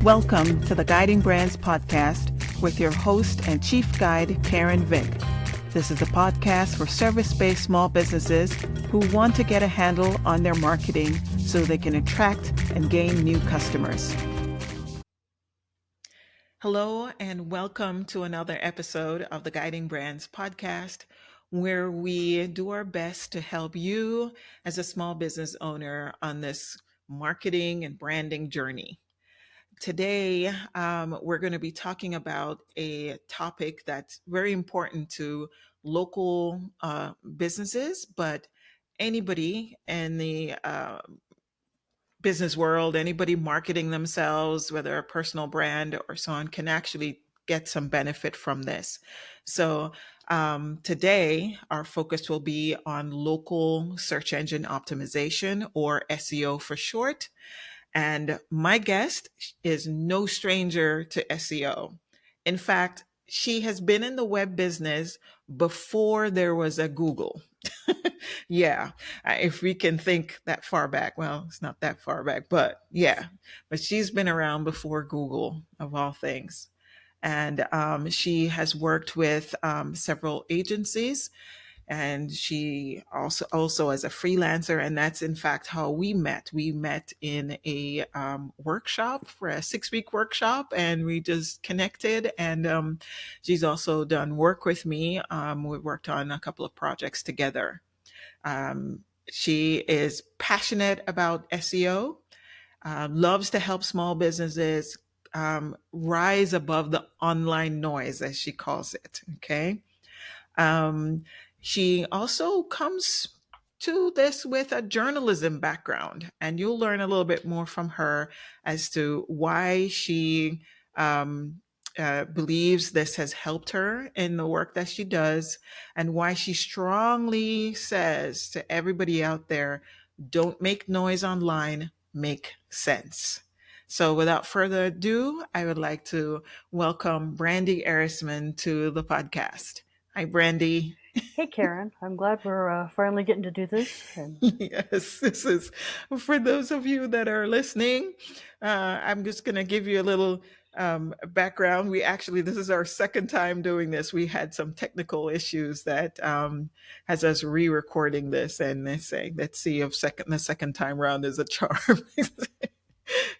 Welcome to the Guiding Brands podcast with your host and chief guide, Karen Vick. This is a podcast for service-based small businesses who want to get a handle on their marketing so they can attract and gain new customers. Hello, and welcome to another episode of the Guiding Brands podcast, where we do our best to help you as a small business owner on this marketing and branding journey. Today, we're going to be talking about a topic that's very important to local businesses, but anybody in the business world, anybody marketing themselves, whether a personal brand or so on, can actually get some benefit from this. So today, our focus will be on local search engine optimization, or SEO for short. And my guest is no stranger to SEO. In fact, she has been in the web business before there was a Google. Yeah, if we can think that far back. Well, it's not that far back, but yeah. But she's been around before Google, of all things. And she has worked with several agencies, and she also as a freelancer, and that's in fact how we met in a workshop, for a 6-week workshop, and we just connected. And she's also done work with me. We worked on a couple of projects together. She is passionate about SEO, loves to help small businesses rise above the online noise, as she calls it. Okay. She also comes to this with a journalism background, and you'll learn a little bit more from her as to why she believes this has helped her in the work that she does, and why she strongly says to everybody out there, don't make noise online, make sense. So without further ado, I would like to welcome Brandie Erisman to the podcast. Hi, Brandie. Hey, Karen. I'm glad we're finally getting to do this. Yes, this is for those of you that are listening. I'm just going to give you a little background. This is our second time doing this. We had some technical issues that has us re-recording this, and they say, let's see if the second time round is a charm.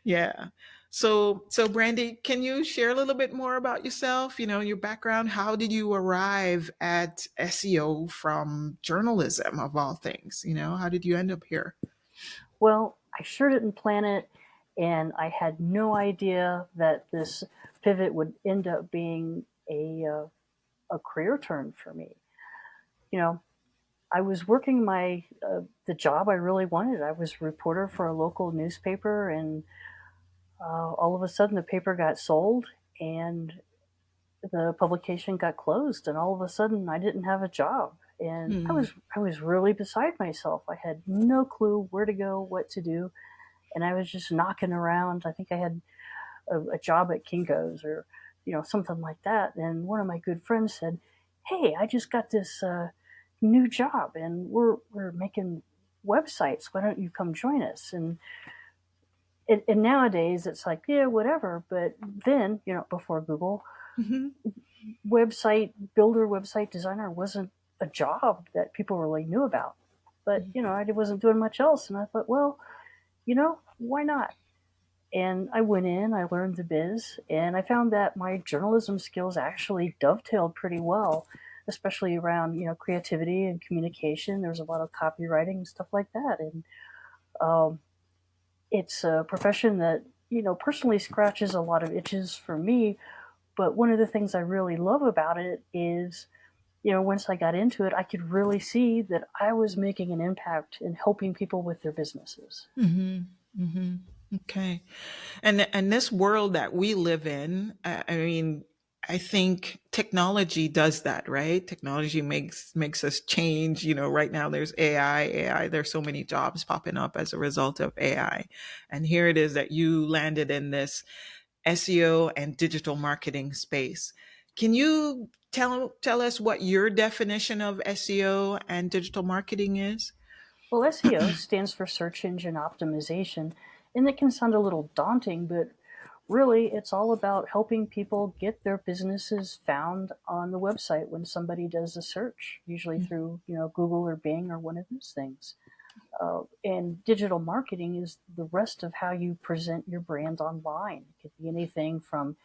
Yeah. So Brandie, can you share a little bit more about yourself, your background? How did you arrive at SEO from journalism, of all things? How did you end up here? Well, I sure didn't plan it, and I had no idea that this pivot would end up being a career turn for me. I was working the job I really wanted. I was a reporter for a local newspaper, and all of a sudden the paper got sold and the publication got closed, and all of a sudden I didn't have a job, and I was really beside myself. I had no clue where to go, what to do, and I was just knocking around. I think I had a job at Kinko's or something like that, and one of my good friends said, "Hey, I just got this new job, and we're making websites. Why don't you come join us?" And nowadays it's like, yeah, whatever. But then, before Google, website builder, website designer wasn't a job that people really knew about. But, I wasn't doing much else. And I thought, well, why not? And I went in, I learned the biz, and I found that my journalism skills actually dovetailed pretty well, especially around, creativity and communication. There's a lot of copywriting and stuff like that. And it's a profession that, personally scratches a lot of itches for me. But one of the things I really love about it is, once I got into it, I could really see that I was making an impact in helping people with their businesses. Okay. And this world that we live in, I think technology does that, right? Technology makes us change. Right now there's AI. There's so many jobs popping up as a result of AI. And here it is that you landed in this SEO and digital marketing space. Can you tell us what your definition of SEO and digital marketing is? Well, SEO stands for search engine optimization, and it can sound a little daunting, but really, it's all about helping people get their businesses found on the website when somebody does a search, usually through Google or Bing or one of those things. And digital marketing is the rest of how you present your brand online. It could be anything from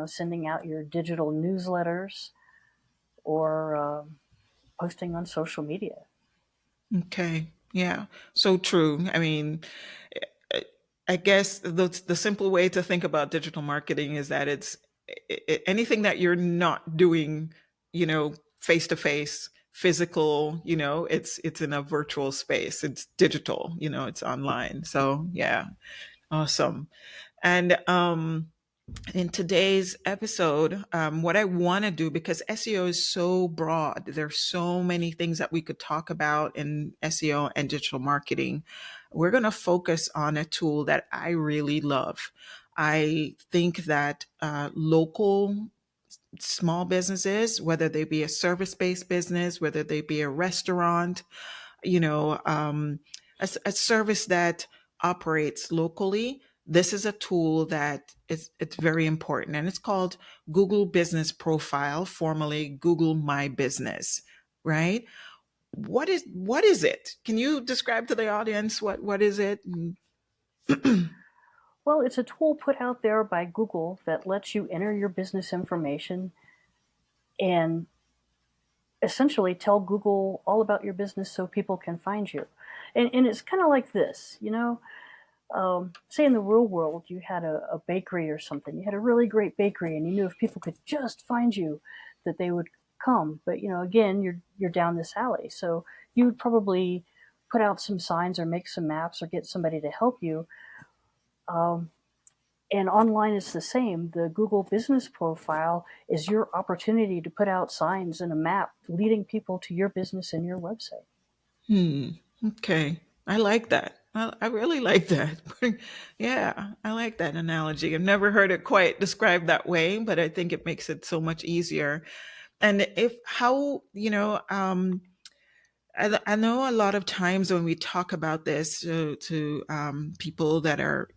sending out your digital newsletters or posting on social media. Okay. Yeah. So true. I mean, I I guess the simple way to think about digital marketing is that it's anything that you're not doing, face to face, physical, it's in a virtual space. It's digital, it's online. So yeah, awesome. And in today's episode, what I want to do, because SEO is so broad, there's so many things that we could talk about in SEO and digital marketing. We're going to focus on a tool that I really love. I think that local small businesses, whether they be a service based business, whether they be a restaurant, you know, um, a service that operates locally. This is a tool that it's very important, and it's called Google Business Profile, formerly Google My Business. Right? What is it? Can you describe to the audience what is it? Well, it's a tool put out there by Google that lets you enter your business information and essentially tell Google all about your business so people can find you. And it's kind of like this, say in the real world, you had a bakery or something. You had a really great bakery, and you knew if people could just find you, that they would come. But again, you're down this alley, so you would probably put out some signs or make some maps or get somebody to help you. Um, and online is the same. The Google Business Profile is your opportunity to put out signs and a map leading people to your business and your website. Hmm. Okay. I like that. I really like that. Yeah, I like that analogy. I've never heard it quite described that way, but I think it makes it so much easier. And if how, I know a lot of times when we talk about this to people that are,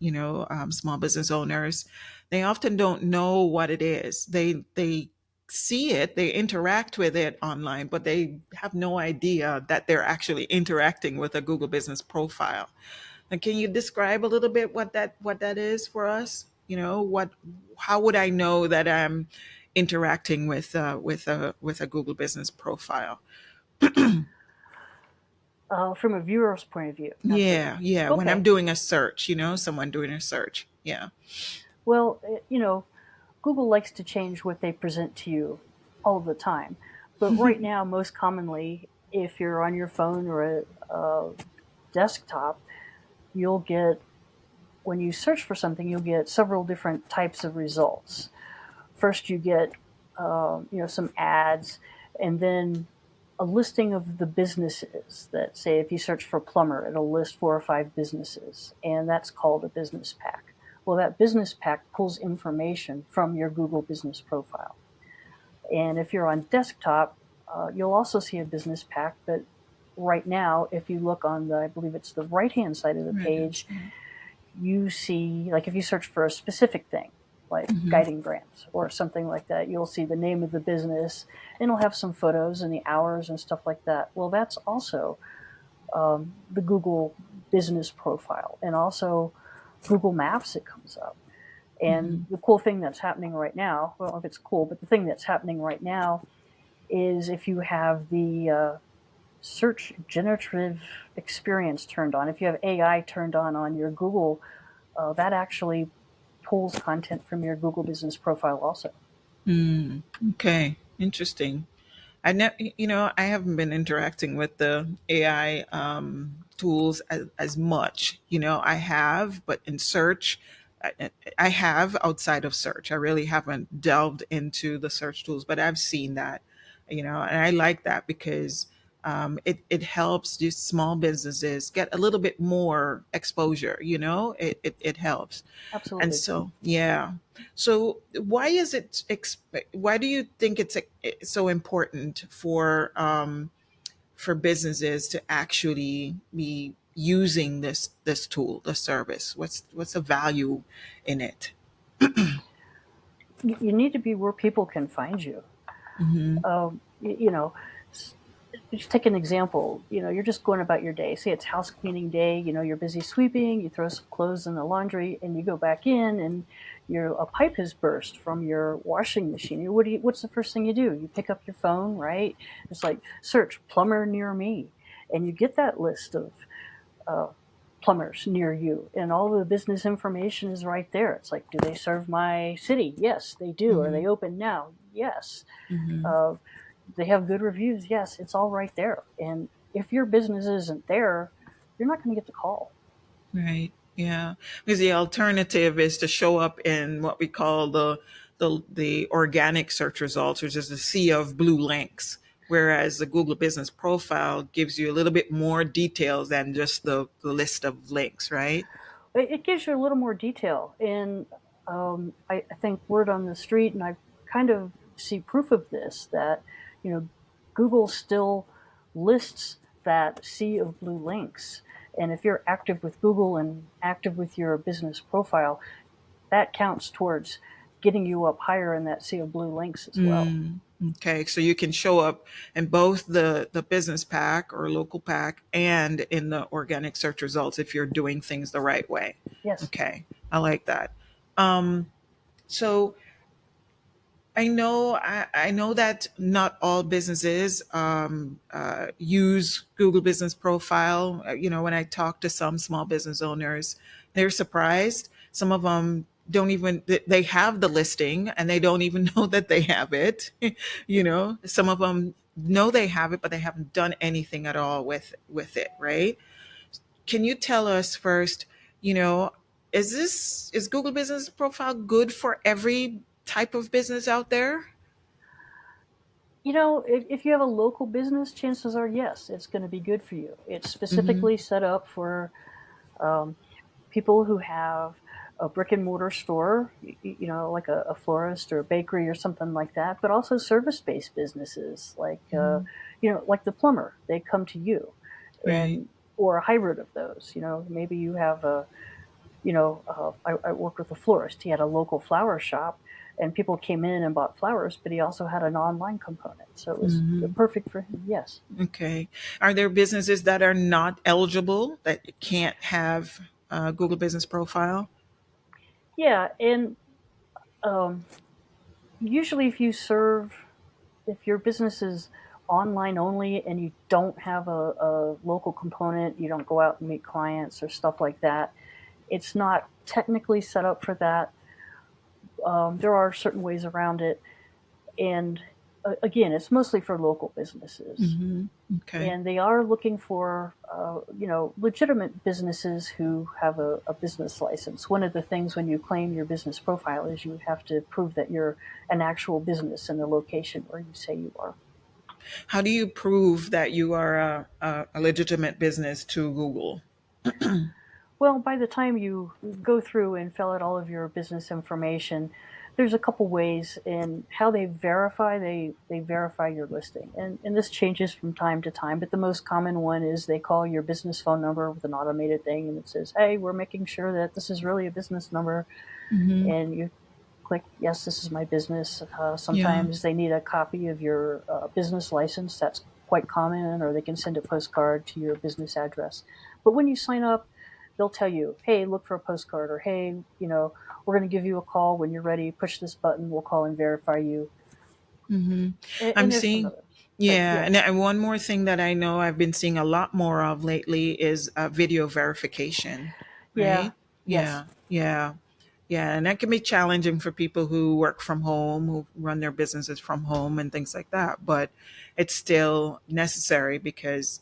small business owners, they often don't know what it is. They see it, they interact with it online, but they have no idea that they're actually interacting with a Google Business Profile. And can you describe a little bit what that is for us? How would I know that I'm interacting with a Google Business Profile? From a viewer's point of view, not the. Yeah, yeah. When I'm Okay. doing a search, someone doing a search. Yeah. Well, Google likes to change what they present to you all the time. But right now, most commonly, if you're on your phone or a desktop, you'll get, when you search for something, you'll get several different types of results. First, you get, some ads, and then a listing of the businesses that, say, if you search for plumber, it'll list 4 or 5 businesses, and that's called a business pack. Well, that business pack pulls information from your Google Business Profile. And if you're on desktop, you'll also see a business pack, but right now, if you look on I believe it's the right-hand side of the Right. page, you see, like if you search for a specific thing, like Mm-hmm. guiding brands or something like that, you'll see the name of the business, and it'll have some photos and the hours and stuff like that. Well, that's also the Google Business Profile, and also Google Maps, it comes up. Mm-hmm. And the cool thing that's happening right now, well, if it's cool, but the thing that's happening right now is if you have the search generative experience turned on, if you have AI turned on your Google, that actually pulls content from your Google Business Profile also. Mm, okay. Interesting. I haven't been interacting with the AI tools as much. I have, but in search, I have outside of search. I really haven't delved into the search tools, but I've seen that, and I like that because it helps these small businesses get a little bit more exposure. It helps. And Absolutely. so, yeah. So, why do you think it's so important for businesses to actually be using this tool, the service? What's the value in it? You need to be where people can find you. Mm-hmm. You know, just take an example. You're just going about your day. Say it's house cleaning day. You're busy sweeping. You throw some clothes in the laundry, and you go back in, and a pipe has burst from your washing machine. What's the first thing you do? You pick up your phone, right? It's like search plumber near me, and you get that list of uh, plumbers near you, and all the business information is right there. It's like, do they serve my city? Yes, they do. Are Mm-hmm. they open now? Yes. Mm-hmm. Uh, they have good reviews. Yes, it's all right there. And if your business isn't there, you're not going to get the call. Right. Yeah. Because the alternative is to show up in what we call the organic search results, which is a sea of blue links. Whereas the Google Business Profile gives you a little bit more details than just the list of links, right? It gives you a little more detail. And I think word on the street, and I kind of see proof of this, that, Google still lists that sea of blue links. And if you're active with Google and active with your business profile, that counts towards getting you up higher in that sea of blue links as well. Mm, okay. So you can show up in both the business pack or local pack and in the organic search results if you're doing things the right way. Yes. Okay. I like that. Um, so I know that not all businesses use Google Business Profile. When I talk to some small business owners, they're surprised. Some of them don't even they have the listing and they don't even know that they have it. Some of them know they have it, but they haven't done anything at all with it. Right? Can you tell us first? You know, is Google Business Profile good for every type of business out there? If you have a local business, chances are, yes, it's going to be good for you. It's Mm-hmm. specifically set up for um, people who have a brick and mortar store, like a florist or a bakery or something like that, but also service based businesses Mhm. like the plumber. They come to you, Right. and or a hybrid of those. Maybe you have I worked with a florist. He had a local flower shop, and people came in and bought flowers, but he also had an online component. So it was Hmm. perfect for him. Yes. Okay. Are there businesses that are not eligible that can't have a Google Business Profile? Yeah. And um, usually, if your business is online only and you don't have a local component, you don't go out and meet clients or stuff like that, it's not technically set up for that. There are certain ways around it. And again, it's mostly for local businesses. Hmm. Okay. And they are looking for legitimate businesses who have a business license. One of the things when you claim your business profile is you have to prove that you're an actual business in the location where you say you are. How do you prove that you are a legitimate business to Google? Well, by the time you go through and fill out all of your business information, there's a couple ways in how they verify your listing. And this changes from time to time, but the most common one is they call your business phone number with an automated thing, and it says, "Hey, we're making sure that this is really a business number." Hmm. And you click, "Yes, this is my business." Yeah. Sometimes they need a copy of your business license. That's quite common, or they can send a postcard to your business address. But when you sign up, they'll tell you, "Hey, look for a postcard," or, "Hey, we're going to give you a call when you're ready. Push this button. We'll call and verify you." Hmm. And I'm there's some seeing, others. But yeah. yeah, And one more thing that I know I've been seeing a lot more of lately is video verification, yeah, right? yes, Yeah. Yeah. Yeah, and that can be challenging for people who work from home, who run their businesses from home, and things like that. But it's still necessary because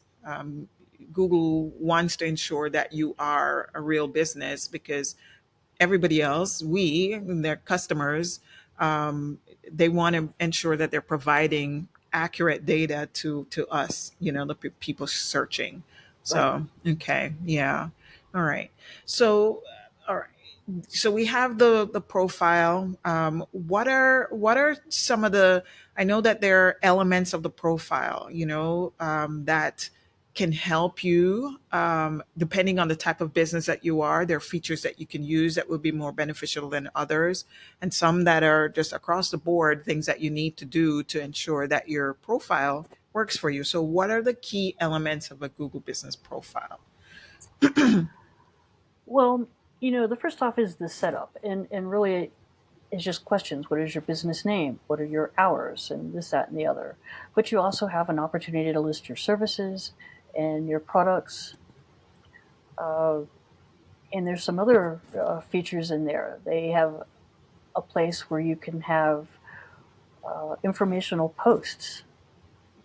Google wants to ensure that you are a real business because everybody else, we, their customers, um, they want to ensure that they're providing accurate data to us, the people searching. right. So, okay, yeah, all right. So, all right. So we have the profile. What are some of the? I know that there are elements of the profile, that can help you, depending on the type of business that you are. There are features that you can use that would be more beneficial than others, and some that are just across the board, things that you need to do to ensure that your profile works for you. So, what are the key elements of a Google Business Profile? Well, the first off is the setup, and really it's just questions. What is your business name? What are your hours? And this, that, and the other. But you also have an opportunity to list your services and your products. And there's some other features in there. They have a place where you can have informational posts.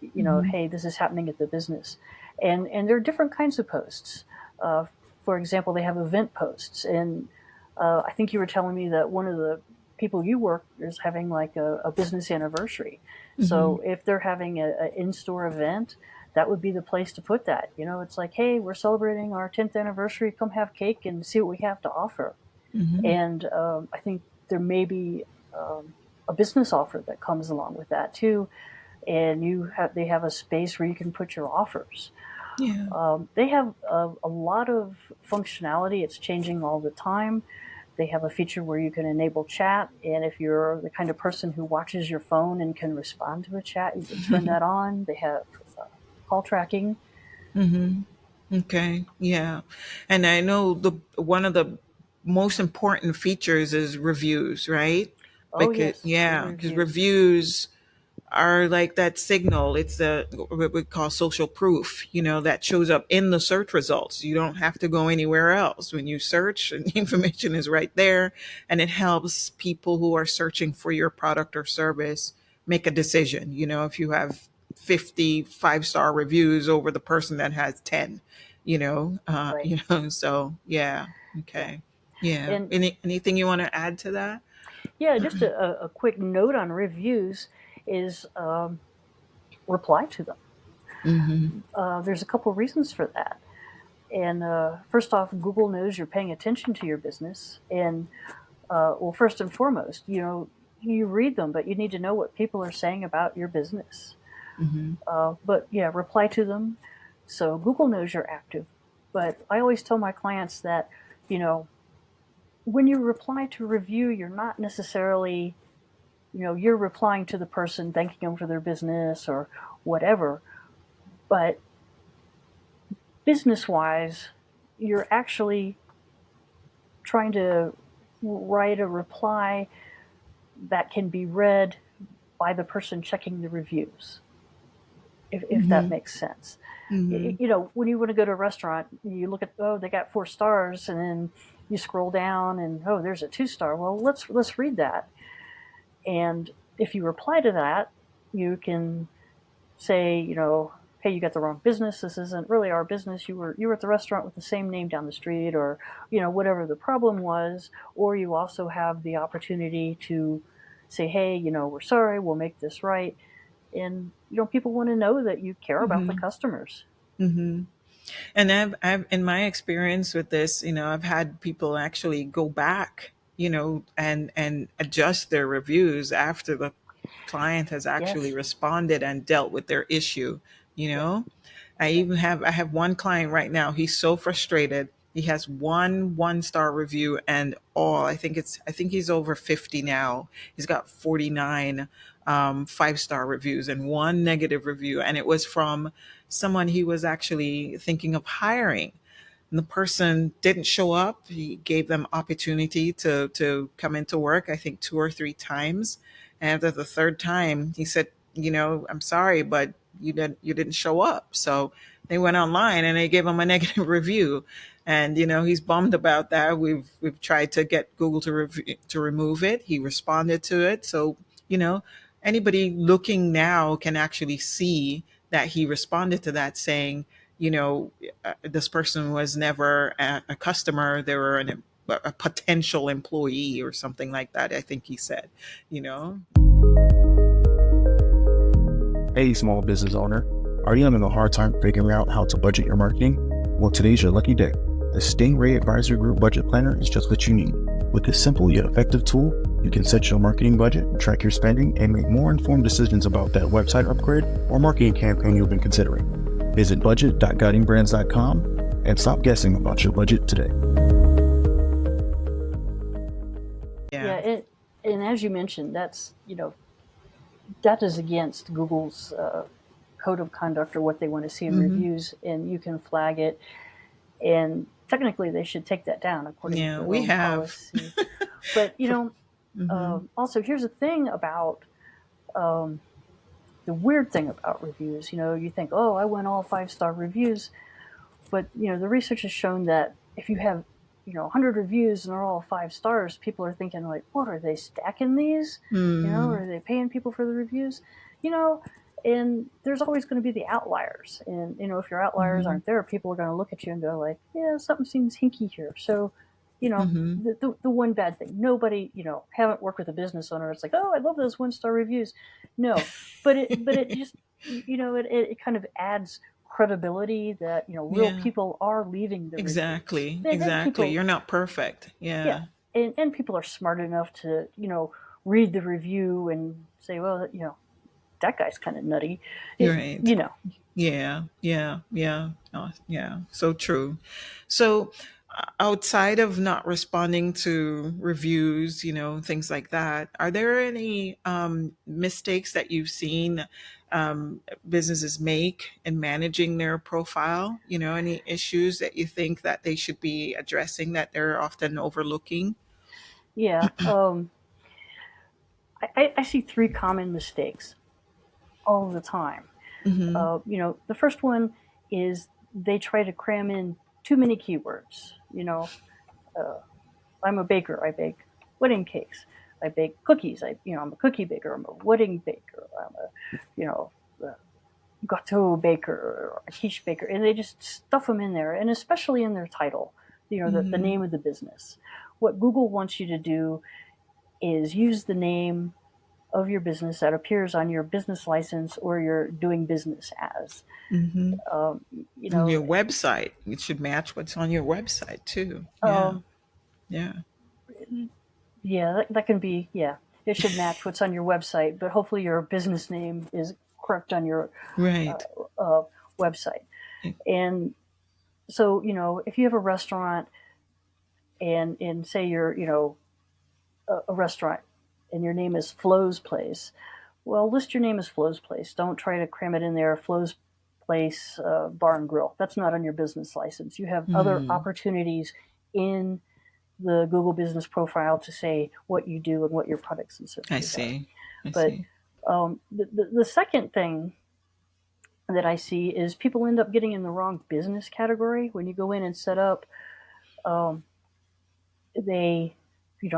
Mhm. Hey, this is happening at the business. And there are different kinds of posts. For example, they have event posts. And I think you were telling me that one of the people you work is having like a business anniversary. Mhm. So if they're having an in-store event, that would be the place to put that. It's like, hey, we're celebrating our 10th anniversary. Come have cake and see what we have to offer. Mhm. And I think there may be a business offer that comes along with that too. And they have a space where you can put your offers. Yeah. They have a lot of functionality. It's changing all the time. They have a feature where you can enable chat, and if you're the kind of person who watches your phone and can respond to a chat, you can turn that on. They have call tracking. Mhm. Okay. Yeah. And I know the one of the most important features is reviews, right? Oh Because yes, the yeah, because reviews. reviews are like that signal. It's the what we call social proof, that shows up in the search results. You don't have to go anywhere else. When you search, and the information is right there, and it helps people who are searching for your product or service make a decision. If you have 50 5-star reviews over the person that has 10, Right. so yeah. Yeah. Okay. Yeah. And Anything you want to add to that? yeah, just a quick note on reviews is reply to them. Mm-hmm. There's a couple reasons for that. And first off, Google knows you're paying attention to your business. And well, first and foremost, you read them, but you need to know what people are saying about your business. Mm-hmm. But yeah, reply to them. So Google knows you're active. But I always tell my clients that, you know, when you reply to a review, you're not necessarily, you're replying to the person, thanking them for their business or whatever. But business wise, you're actually trying to write a reply that can be read by the person checking the reviews, if that Mm-hmm. makes sense. Mm-hmm. When you want to go to a restaurant, you look at, oh, they got 4 stars, and then you scroll down and, oh, there's a 2-star. Well, let's read that. And if you reply to that, you can say, hey, you got the wrong business. This isn't really our business. You were at the restaurant with the same name down the street, or whatever the problem was. Or you also have the opportunity to say, hey, we're sorry. We'll make this right. And people want to know that you care about the Mm-hmm. customers. Mm-hmm. And I've in my experience with this, I've had people actually go back, and adjust their reviews after the client has actually Yes. responded and dealt with their issue. You Yeah. know, Yeah. I have one client right now. He's so frustrated. He has one-star review and all. I think he's over 50 now. He's got 49 5-star reviews and one negative review, and it was from someone he was actually thinking of hiring. And the person didn't show up. He gave them opportunity to come into work, I think 2 or 3 times. And after the third time, he said, I'm sorry, but you didn't show up. So they went online and they gave him a negative review. And he's bummed about that. We've tried to get Google to remove it. He responded to it. So, you know, anybody looking now can actually see that he responded to that saying, you know, this person was never a customer. They were a potential employee or something like that. I think he said, you know. Hey, small business owner. Are you having a hard time figuring out how to budget your marketing? Well, today's your lucky day. The Stingray Advisory Group Budget Planner is just what you need. With this simple yet effective tool, you can set your marketing budget, track your spending, and make more informed decisions about that website upgrade or marketing campaign you've been considering. Visit budget.guidingbrands.com and stop guessing about your budget today. Yeah, and as you mentioned, that's, that is against Google's code of conduct or what they want to see in reviews, and you can flag it. And technically, they should take that down according to Yeah, their we own have. policy. But also here's the thing about the weird thing about reviews. You think, oh, I want all 5-star reviews, but the research has shown that if you have 100 reviews and they're all 5 stars, people are thinking like, what, are they stacking these? Are they paying people for the reviews? And there's always going to be the outliers. And if your outliers aren't there, people are going to look at you and go like, yeah, something seems hinky here. So the one bad thing, nobody haven't worked with a business owner, it's like, oh, I love those 1-star reviews. No, but it just it kind of adds credibility that real people are leaving the Exactly. reviews. Exactly. People, You're not perfect. Yeah. and people are smart enough to read the review and say, well, that guy's kind of nutty. Right. Yeah. Yeah. So true. So outside of not responding to reviews, things like that, are there any mistakes that you've seen businesses make in managing their profile? Any issues that you think that they should be addressing that they're often overlooking? Yeah. I see 3 common mistakes all the time. The first one is they try to cram in too many keywords. I'm a baker. I bake wedding cakes. I bake cookies. I'm a cookie baker. I'm a wedding baker. I'm a gâteau baker or a quiche baker, and they just stuff them in there, and especially in their title, the name of the business. What Google wants you to do is use the name of your business that appears on your business license or you're doing business as. Your website, it should match what's on your website too. Yeah, that can be, it should match what's on your website, but hopefully your business name is correct on your Right. website. And so, if you have a restaurant and say you're, a restaurant and your name is Flo's Place, well, list your name as Flo's Place. Don't try to cram it in there, Flo's Place Bar and Grill. That's not on your business license. You have other opportunities in the Google business profile to say what you do and what your products and services are. But the second thing that I see is people end up getting in the wrong business category. When you go in and set up, they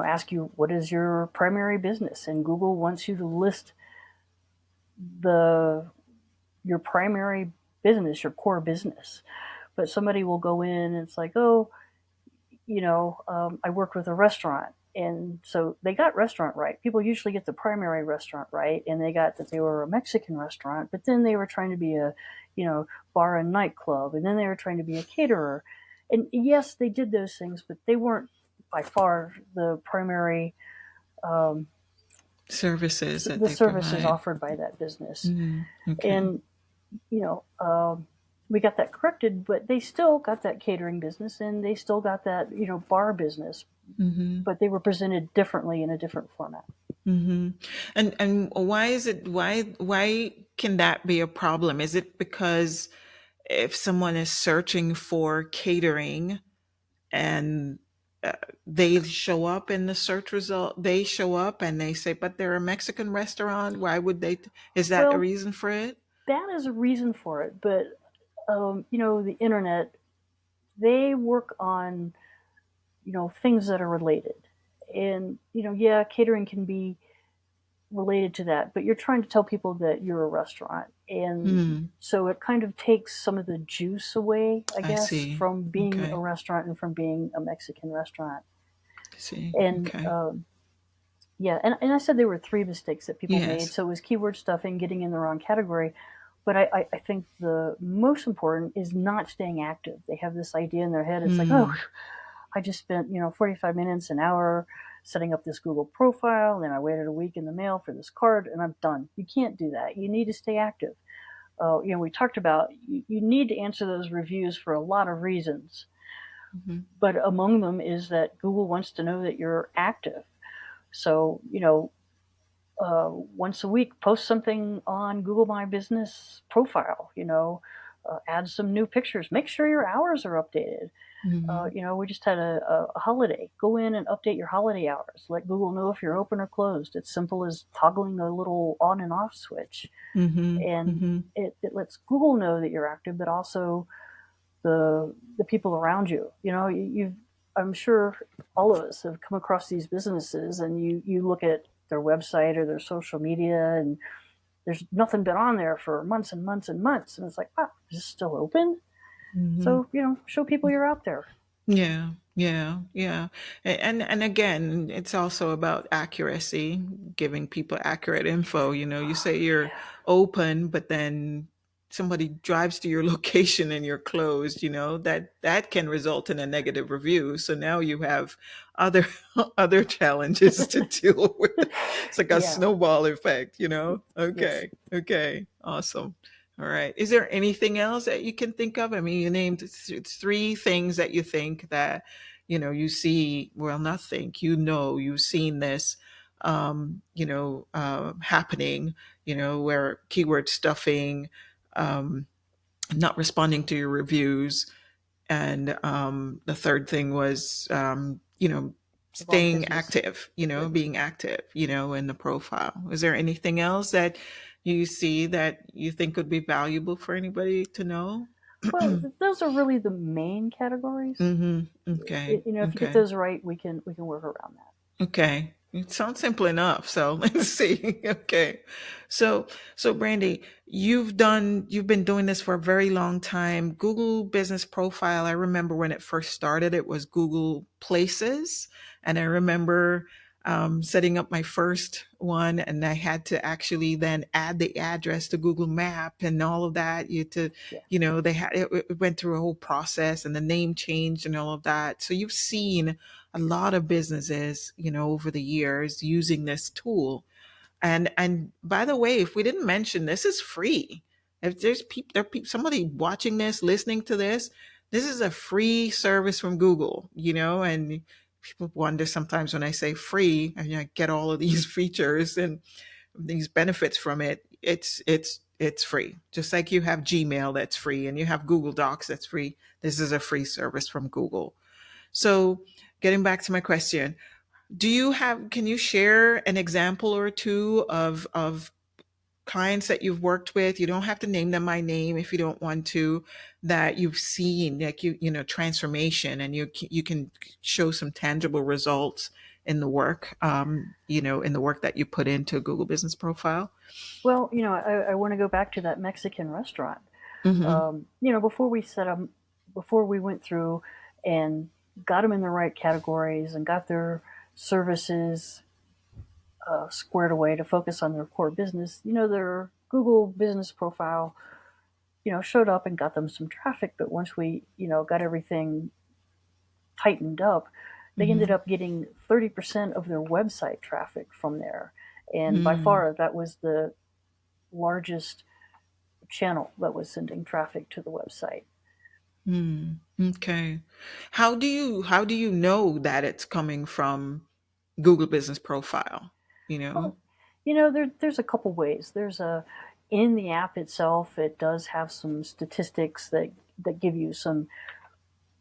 ask you, what is your primary business? And Google wants you to list your primary business, your core business. But somebody will go in and it's like, oh, I work with a restaurant. And so they got restaurant right. People usually get the primary restaurant right, and they got that they were a Mexican restaurant, but then they were trying to be a, bar and nightclub, and then they were trying to be a caterer. And yes, they did those things, but they weren't by far the primary services that the they services provide. offered by that business. Okay. And we got that corrected, but they still got that catering business and they still got that bar business, but they were presented differently in a different format. And why can that be a problem? Is it because if someone is searching for catering and they show up in the search result, they show up and they say, but they're a Mexican restaurant, why would they is that a reason for it? That is a reason for it, but the internet, they work on things that are related, and catering can be related to that, but you're trying to tell people that you're a restaurant, and so it kind of takes some of the juice away, I guess, from being a restaurant and from being a Mexican restaurant. And and I said there were 3 mistakes that people made. So it was keyword stuffing, getting in the wrong category. But I think the most important is not staying active. They have this idea in their head. It's like, oh, I just spent 45 minutes, an hour setting up this Google profile, and then I waited a week in the mail for this card, and I'm done. You can't do that. You need to stay active. We talked about you need to answer those reviews for a lot of reasons. Mm-hmm. But among them is that Google wants to know that you're active. So, once a week, post something on Google My Business profile, add some new pictures, make sure your hours are updated. Mm-hmm. We just had a holiday. Go in and update your holiday hours. Let Google know if you're open or closed. It's simple as toggling a little on and off switch. Mm-hmm. And Mm-hmm. it lets Google know that you're active, but also the people around you. I'm sure all of us have come across these businesses, and you look at their website or their social media, and there's nothing been on there for months and months and months, and it's like, wow, is this still open? Mm-hmm. So show people you're out there. Yeah, yeah, yeah. And again, it's also about accuracy, giving people accurate info. You say you're open, but then somebody drives to your location and you're closed, that can result in a negative review. So now you have other other challenges to deal with. It's like a Yeah. snowball effect. Yes. Okay. Okay. Awesome. All right. Is there anything else that you can think of? I mean, you named three things that you think that, you see, well, not think, you've seen this, happening, where keyword stuffing, um, not responding to your reviews. And the third thing was, The wrong staying business. active, Good. being active, in the profile. Is there anything else that you see that you think would be valuable for anybody to know? Well, those are really the main categories. Mm-hmm. Okay. If you get Okay. those right, we can work around that. Okay. It sounds simple enough. So let's see. Okay. So Brandie, you've been doing this for a very long time. Google Business Profile. I remember when it first started, it was Google Places. And I remember setting up my first one, and I had to actually then add the address to Google Map and all of that. Yeah. They had it went through a whole process, and the name changed and all of that. So you've seen a lot of businesses, over the years using this tool. And by the way, if we didn't mention, this is free. If there's somebody watching this, listening to this is a free service from Google, and people wonder sometimes when I say free, and I get all of these features and these benefits from it. It's free. Just like you have Gmail that's free and you have Google Docs that's free. This is a free service from Google. So, getting back to my question, can you share an example or two of clients that you've worked with? You don't have to name them by name if you don't want to, that you've seen, like, transformation, and you can show some tangible results in the work, in the work that you put into Google Business Profile. Well, I want to go back to that Mexican restaurant. Mm-hmm. Before we went through and got them in the right categories and got their services squared away to focus on their core business, their Google Business Profile, showed up and got them some traffic. But once we, got everything tightened up, they ended Mm-hmm. up getting 30% of their website traffic from there. And by Mm-hmm. far, that was the largest channel that was sending traffic to the website. Okay. How do you know that it's coming from Google Business Profile? You know? Well, there's a couple ways. In the app itself, it does have some statistics that give you some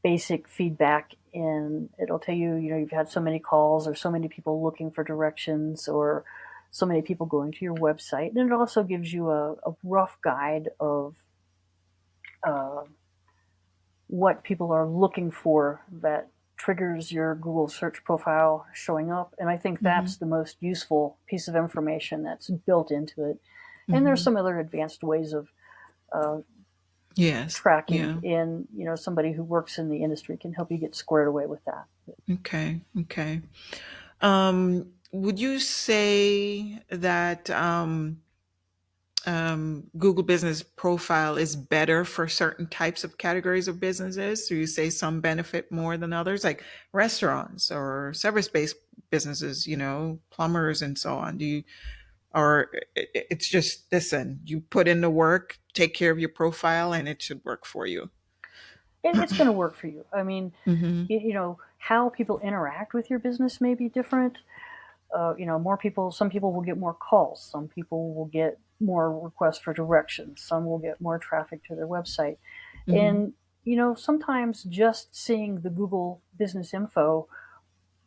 basic feedback, and it'll tell you, you've had so many calls or so many people looking for directions or so many people going to your website. And it also gives you a rough guide of uh, what people are looking for that triggers your Google search profile showing up. And I think Mm-hmm. that's the most useful piece of information that's built into it. And there's Mm-hmm. some other advanced ways of uh, Yes. tracking, Yeah. and somebody who works in the industry can help you get squared away with that. Okay. Okay. Would you say that Google Business Profile is better for certain types of categories of businesses? Do you say some benefit more than others, like restaurants or service-based businesses, plumbers and so on? or it's just, listen, you put in the work, take care of your profile, and it should work for you. It's going to work for you. I mean, Mm-hmm. how people interact with your business may be different. More people, some people will get more calls, some people will get more requests for directions, some will get more traffic to their website. Mm-hmm. And, sometimes just seeing the Google business info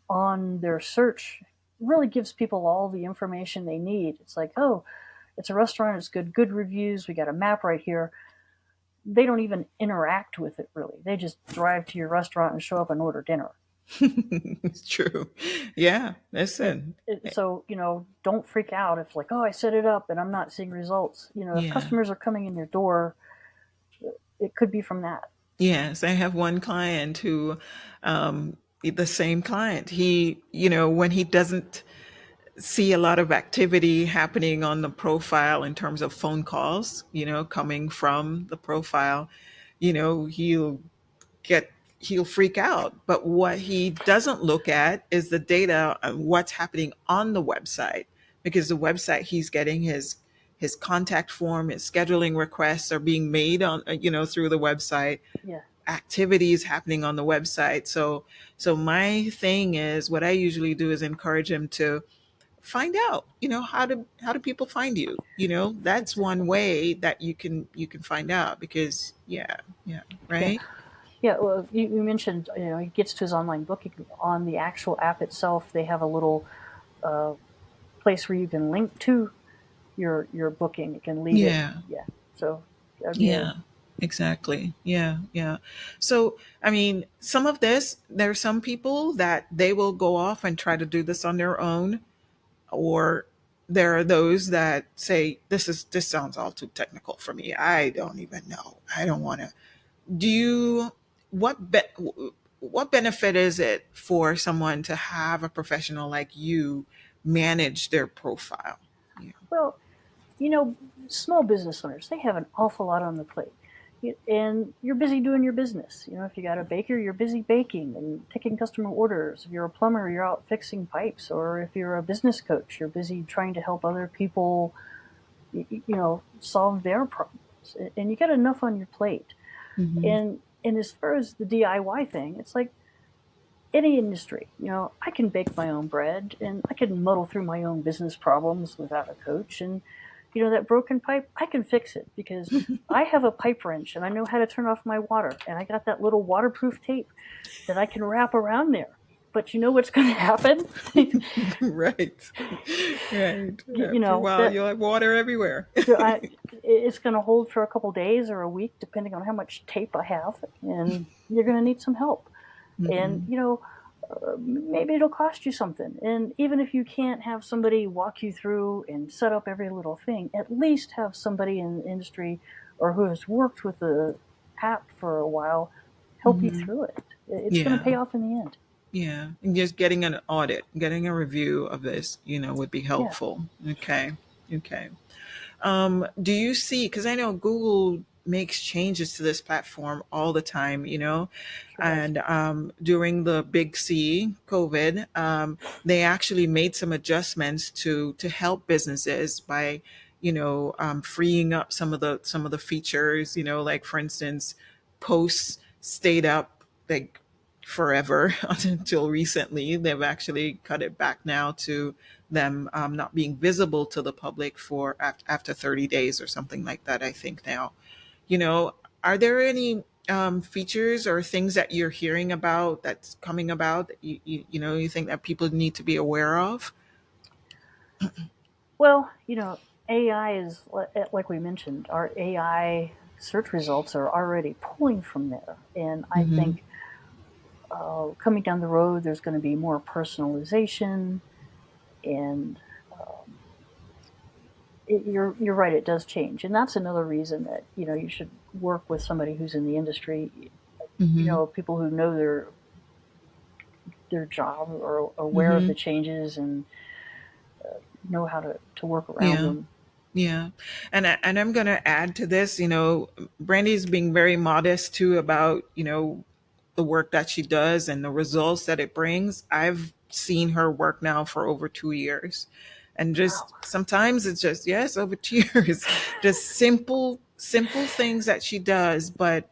on their search really gives people all the information they need. It's like, oh, it's a restaurant, it's good reviews, we got a map right here. They don't even interact with it really. They just drive to your restaurant and show up and order dinner. It's true. Yeah. Listen. So, don't freak out if like, oh, I set it up and I'm not seeing results. If Yeah. customers are coming in your door, it could be from that. Yes. I have one client who, the same client, he, when he doesn't see a lot of activity happening on the profile in terms of phone calls, coming from the profile, he'll get he'll freak out. But what he doesn't look at is the data on what's happening on the website, because the website, he's getting his contact form, his scheduling requests are being made on through the website, Yeah. activities happening on the website. So my thing is, what I usually do is encourage him to find out, how do people find you. That's one Exactly. way that you can find out, because yeah, Yeah. right. Yeah. Well, you mentioned, he gets to his online booking on the actual app itself. They have a little uh, place where you can link to your booking. It can lead it. Yeah. Yeah. So that'd be a Yeah, exactly. Yeah, yeah. So, I mean, some of this, there are some people that they will go off and try to do this on their own, or there are those that say, this sounds all too technical for me. I don't even know. I don't want to. Do you what benefit is it for someone to have a professional like you manage their profile? Yeah. well. you know, Small business owners, they have an awful lot on the plate. And you're busy doing your business. If you got a baker, you're busy baking and taking customer orders. If you're a plumber, you're out fixing pipes. Or if you're a business coach, you're busy trying to help other people, solve their problems. And you got enough on your plate. Hmm. And as far as the DIY thing, it's like any industry. I can bake my own bread and I can muddle through my own business problems without a coach. And that broken pipe, I can fix it because I have a pipe wrench and I know how to turn off my water. And I got that little waterproof tape that I can wrap around there. But you know what's going to happen? Right. Right. you After a know while, that you'll have water everywhere. it's going to hold for a couple days or a week, depending on how much tape I have, and you're going to need some help. And Hmm. maybe it'll cost you something. And even if you can't have somebody walk you through and set up every little thing, at least have somebody in the industry or who has worked with the app for a while help you Hmm. through it. It's going to Yeah. pay off in the end. Yeah. And just getting an audit, getting a review of this, would be Yeah. helpful. Okay. Okay. Do you see, because I know Google makes changes to this platform all the time, Sure does. and during the big C, COVID, they actually made some adjustments to help businesses by, freeing up some of the features, like for instance, posts stayed up like forever until recently. They've actually cut it back now to them not being visible to the public for after 30 days or something like that, I think now. you know are there any features or things that you're hearing about that's coming about that you think that people need to be aware of? Well, AI is, like we mentioned, our AI search results are already pulling from there. And I Hmm. think coming down the road, there's going to be more personalization. And you're right, it does change. And that's another reason that, you should work with somebody who's in the industry, Hmm. people who know their job or are aware of Hmm. the changes and know how to work around Yeah. them. Yeah. And I'm going to add to this, Brandy's being very modest too about, the work that she does and the results that it brings. I've seen her work now for over 2 years. And just sometimes it's just, yes, over tears, just simple things that she does. But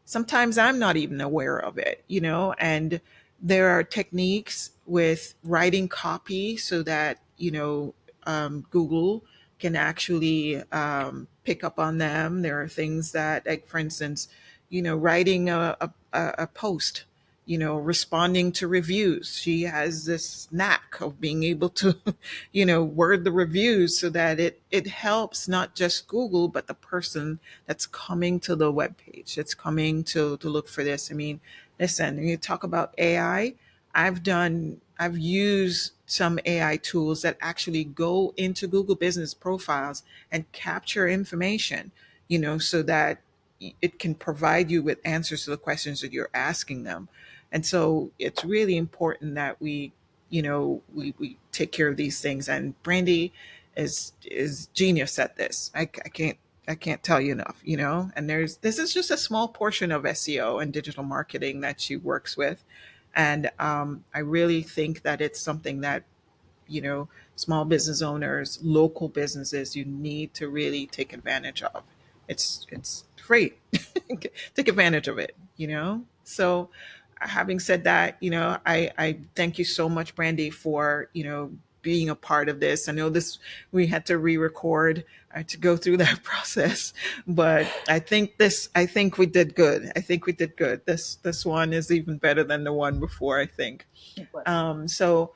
sometimes I'm not even aware of it, and there are techniques with writing copy so that, Google can actually pick up on them. There are things that, like, for instance, writing a post, responding to reviews. She has this knack of being able to, word the reviews so that it helps not just Google, but the person that's coming to the webpage, that's coming to look for this. I mean, listen, when you talk about AI, I've used some AI tools that actually go into Google business profiles and capture information, so that it can provide you with answers to the questions that you're asking them. And so it's really important that we take care of these things. And Brandie is genius at this. I can't tell you enough, and this is just a small portion of SEO and digital marketing that she works with. And I really think that it's something that, small business owners, local businesses, you need to really take advantage of. It's free. Take advantage of it, So having said that, I thank you so much, Brandie, for, being a part of this. I know we had to re-record to go through that process, but I think we did good. This one is even better than the one before, I think. So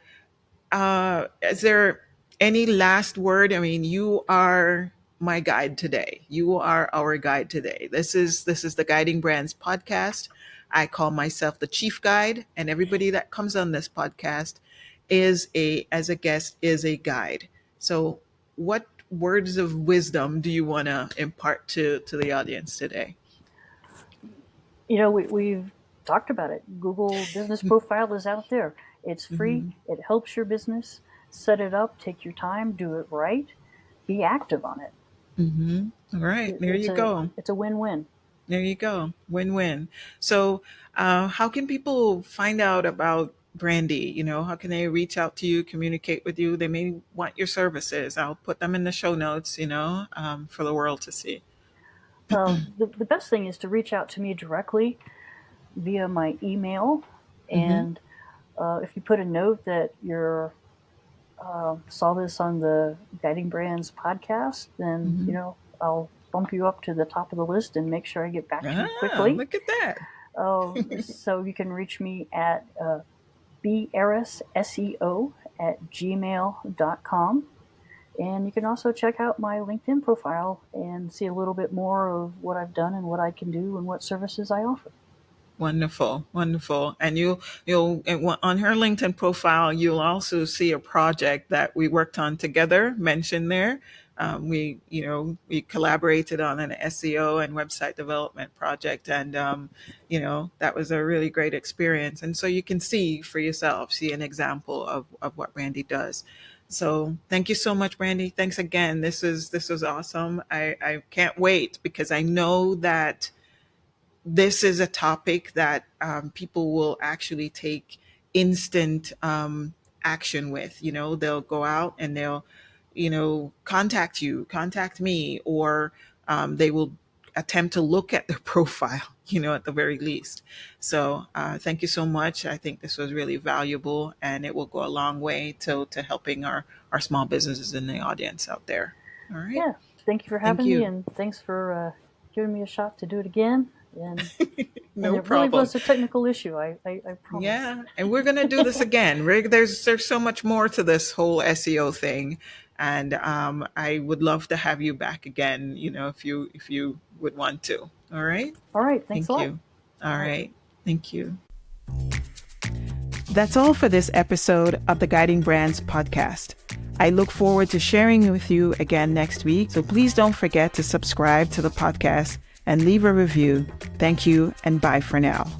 is there any last word? I mean, you are my guide today. You are our guide today. This is the Guiding Brands podcast. I call myself the chief guide, and everybody that comes on this podcast as a guest is a guide. So what words of wisdom do you want to impart to the audience today? We've talked about it. Google Business Profile is out there. It's free. Mm-hmm. It helps your business. Set it up. Take your time. Do it right. Be active on it. Mm-hmm. All right. There you go. It's a win-win. There you go. Win-win. So how can people find out about Brandie? How can they reach out to you, communicate with you? They may want your services. I'll put them in the show notes, for the world to see. The best thing is to reach out to me directly via my email. And if you put a note that you saw this on the Guiding Brands podcast, then, I'll bump you up to the top of the list and make sure I get back to you quickly. Look at that. So you can reach me at berisSEO@gmail.com. And you can also check out my LinkedIn profile and see a little bit more of what I've done and what I can do and what services I offer. Wonderful. And you'll on her LinkedIn profile, you'll also see a project that we worked on together mentioned there. We collaborated on an SEO and website development project, and that was a really great experience. And so you can see for yourself, see an example of what Brandie does. So thank you so much, Brandie. Thanks again. This was awesome. I can't wait, because I know that this is a topic that people will actually take instant action with. They'll go out and they'll, contact me, or they will attempt to look at their profile, at the very least. So thank you so much. I think this was really valuable, and it will go a long way to helping our small businesses in the audience out there. All right. Yeah. Thank you for having me, and thanks for giving me a shot to do it again. And no it problem. Really was a technical issue. I promise. Yeah, and we're gonna do this again. There's so much more to this whole SEO thing, and I would love to have you back again. If you would want to. All right. All right. Thanks a lot. Thank you. All right. Thank you. That's all for this episode of the Guiding Brands podcast. I look forward to sharing with you again next week. So please don't forget to subscribe to the podcast and leave a review. Thank you, and bye for now.